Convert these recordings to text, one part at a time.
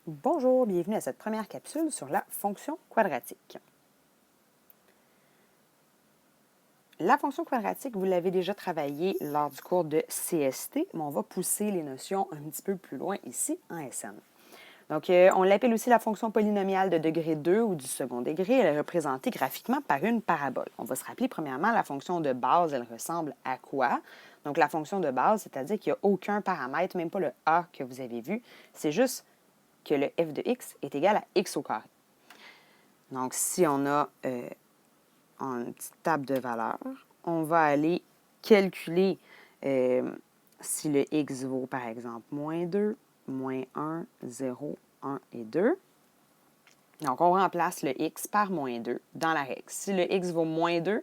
Bonjour, bienvenue à cette première capsule sur la fonction quadratique. La fonction quadratique, vous l'avez déjà travaillée lors du cours de CST, mais on va pousser les notions un petit peu plus loin ici en SN. Donc, on l'appelle aussi la fonction polynomiale de degré 2 ou du second degré. Elle est représentée graphiquement par une parabole. On va se rappeler, premièrement, la fonction de base, elle ressemble à quoi? Donc, la fonction de base, c'est-à-dire qu'il n'y a aucun paramètre, même pas le a que vous avez vu. C'est juste que le f de x est égal à x au carré. Donc, si on a une petite table de valeurs, on va aller calculer si le x vaut, par exemple, moins 2, moins 1, 0, 1 et 2. Donc, on remplace le x par moins 2 dans la règle. Si le x vaut moins 2,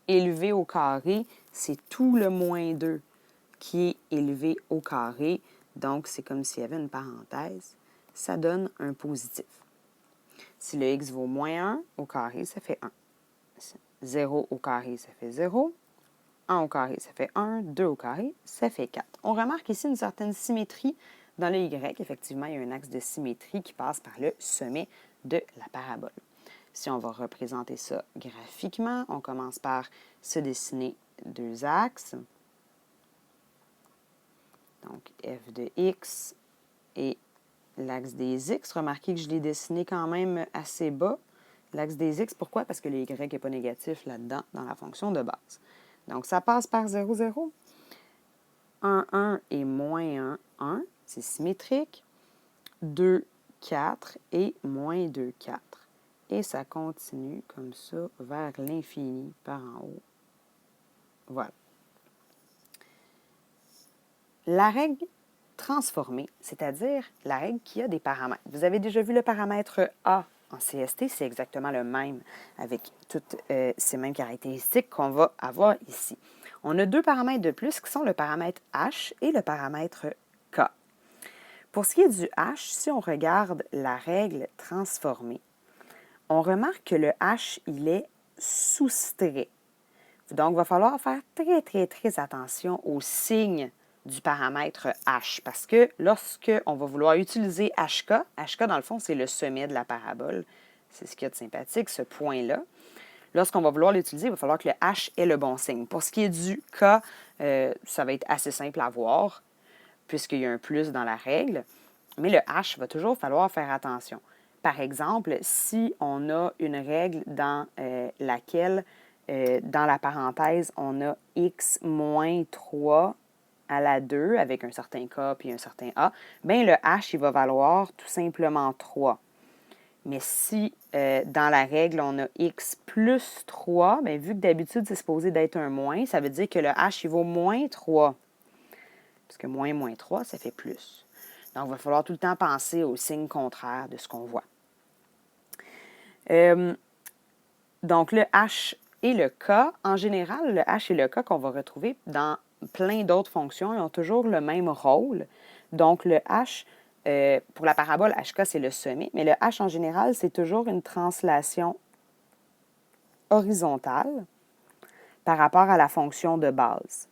élevé au carré, c'est tout le moins 2 qui est élevé au carré. Donc, c'est comme s'il y avait une parenthèse. Ça donne un positif. Si le x vaut moins 1 au carré, ça fait 1. 0 au carré, ça fait 0. 1 au carré, ça fait 1. 2 au carré, ça fait 4. On remarque ici une certaine symétrie dans le y. Effectivement, il y a un axe de symétrie qui passe par le sommet de la parabole. Si on va représenter ça graphiquement, on commence par se dessiner deux axes. Donc, f de x et l'axe des x. Remarquez que je l'ai dessiné quand même assez bas. L'axe des x, pourquoi? Parce que le y n'est pas négatif là-dedans, dans la fonction de base. Donc, ça passe par 0, 0. 1, 1 et moins 1, 1. C'est symétrique. 2, 4 et moins 2, 4. Et ça continue comme ça vers l'infini par en haut. Voilà. La règle transformée, c'est-à-dire la règle qui a des paramètres. Vous avez déjà vu le paramètre A en CST, c'est exactement le même avec toutes ces mêmes caractéristiques qu'on va avoir ici. On a deux paramètres de plus qui sont le paramètre H et le paramètre K. Pour ce qui est du H, si on regarde la règle transformée, on remarque que le H, il est soustrait. Donc, il va falloir faire très, très, très attention aux signes du paramètre H, parce que lorsque on va vouloir utiliser HK, dans le fond, c'est le sommet de la parabole. C'est ce qu'il y a de sympathique, ce point-là. Lorsqu'on va vouloir l'utiliser, il va falloir que le H ait le bon signe. Pour ce qui est du K, ça va être assez simple à voir, puisqu'il y a un plus dans la règle. Mais le H, va toujours falloir faire attention. Par exemple, si on a une règle dans laquelle, dans la parenthèse, on a x moins 3 à la 2 avec un certain K puis un certain A, bien le H, il va valoir tout simplement 3. Mais si dans la règle, on a x plus 3, bien, vu que d'habitude, c'est supposé d'être un moins, ça veut dire que le H, il vaut moins 3. Parce que moins 3, ça fait plus. Donc, il va falloir tout le temps penser au signe contraire de ce qu'on voit. Donc, le H et le K, en général, le H et le K qu'on va retrouver dans plein d'autres fonctions, ils ont toujours le même rôle. Donc, le H, pour la parabole HK, c'est le sommet, mais le H, en général, c'est toujours une translation horizontale par rapport à la fonction de base.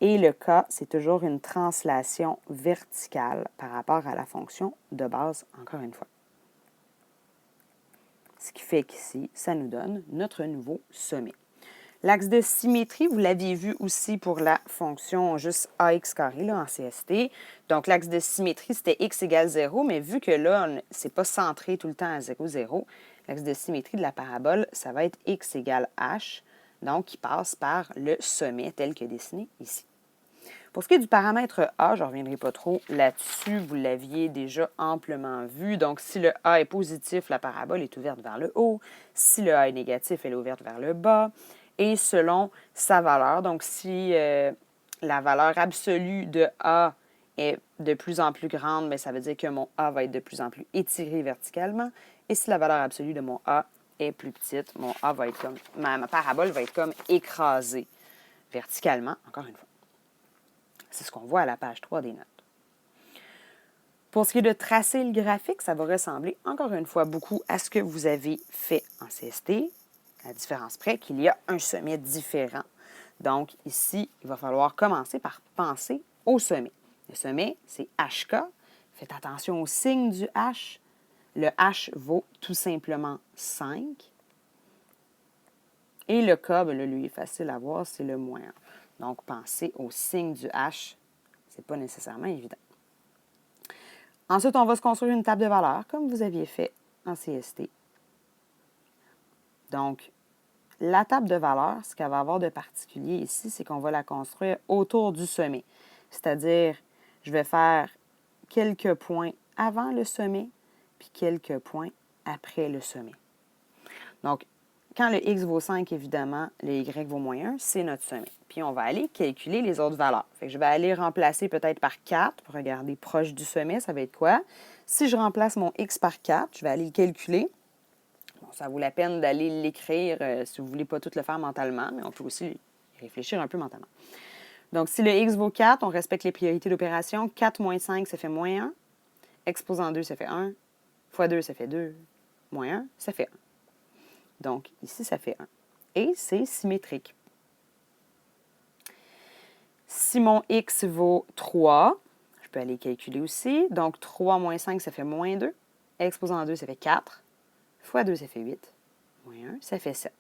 Et le K, c'est toujours une translation verticale par rapport à la fonction de base, encore une fois. Ce qui fait qu'ici, ça nous donne notre nouveau sommet. L'axe de symétrie, vous l'aviez vu aussi pour la fonction juste ax carré là, en CST. Donc, l'axe de symétrie, c'était x égale 0, mais vu que là, ce n'est pas centré tout le temps à 0, 0, l'axe de symétrie de la parabole, ça va être x égale h, donc qui passe par le sommet tel que dessiné ici. Pour ce qui est du paramètre A, je ne reviendrai pas trop là-dessus, vous l'aviez déjà amplement vu. Donc, si le A est positif, la parabole est ouverte vers le haut. Si le A est négatif, elle est ouverte vers le bas. Et selon sa valeur, donc si la valeur absolue de A est de plus en plus grande, bien, ça veut dire que mon A va être de plus en plus étiré verticalement. Et si la valeur absolue de mon A est plus petite, mon A va être comme, ma parabole va être comme écrasée verticalement, encore une fois. C'est ce qu'on voit à la page 3 des notes. Pour ce qui est de tracer le graphique, ça va ressembler encore une fois beaucoup à ce que vous avez fait en CST, à la différence près qu'il y a un sommet différent. Donc ici, il va falloir commencer par penser au sommet. Le sommet, c'est HK, Faites attention au signe du H. Le H vaut tout simplement 5. Et le K, bien là, lui, est facile à voir, c'est le moins 1. Donc, pensez au signe du H. Ce n'est pas nécessairement évident. Ensuite, on va se construire une table de valeurs, comme vous aviez fait en CST. Donc, la table de valeurs, ce qu'elle va avoir de particulier ici, c'est qu'on va la construire autour du sommet. C'est-à-dire, je vais faire quelques points avant le sommet, puis quelques points après le sommet. Donc, quand le x vaut 5, évidemment, le y vaut moins 1, c'est notre sommet. Puis, on va aller calculer les autres valeurs. Fait que je vais aller remplacer peut-être par 4 pour regarder proche du sommet, ça va être quoi? Si je remplace mon x par 4, je vais aller le calculer. Bon, ça vaut la peine d'aller l'écrire si vous ne voulez pas tout le faire mentalement, mais on peut aussi y réfléchir un peu mentalement. Donc, si le x vaut 4, on respecte les priorités d'opération. 4 moins 5, ça fait moins 1. Exposant 2, ça fait 1. Fois 2, ça fait 2. Moins 1, ça fait 1. Donc, ici, ça fait 1. Et c'est symétrique. Si mon x vaut 3, je peux aller calculer aussi. Donc, 3 moins 5, ça fait moins 2. Exposant 2, ça fait 4. Fois 2, ça fait 8. Moins 1, ça fait 7.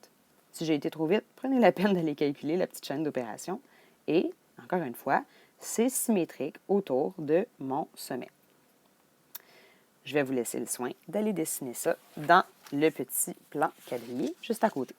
Si j'ai été trop vite, prenez la peine d'aller calculer la petite chaîne d'opération. Et, encore une fois, c'est symétrique autour de mon sommet. Je vais vous laisser le soin d'aller dessiner ça dans le petit plan quadrillé juste à côté.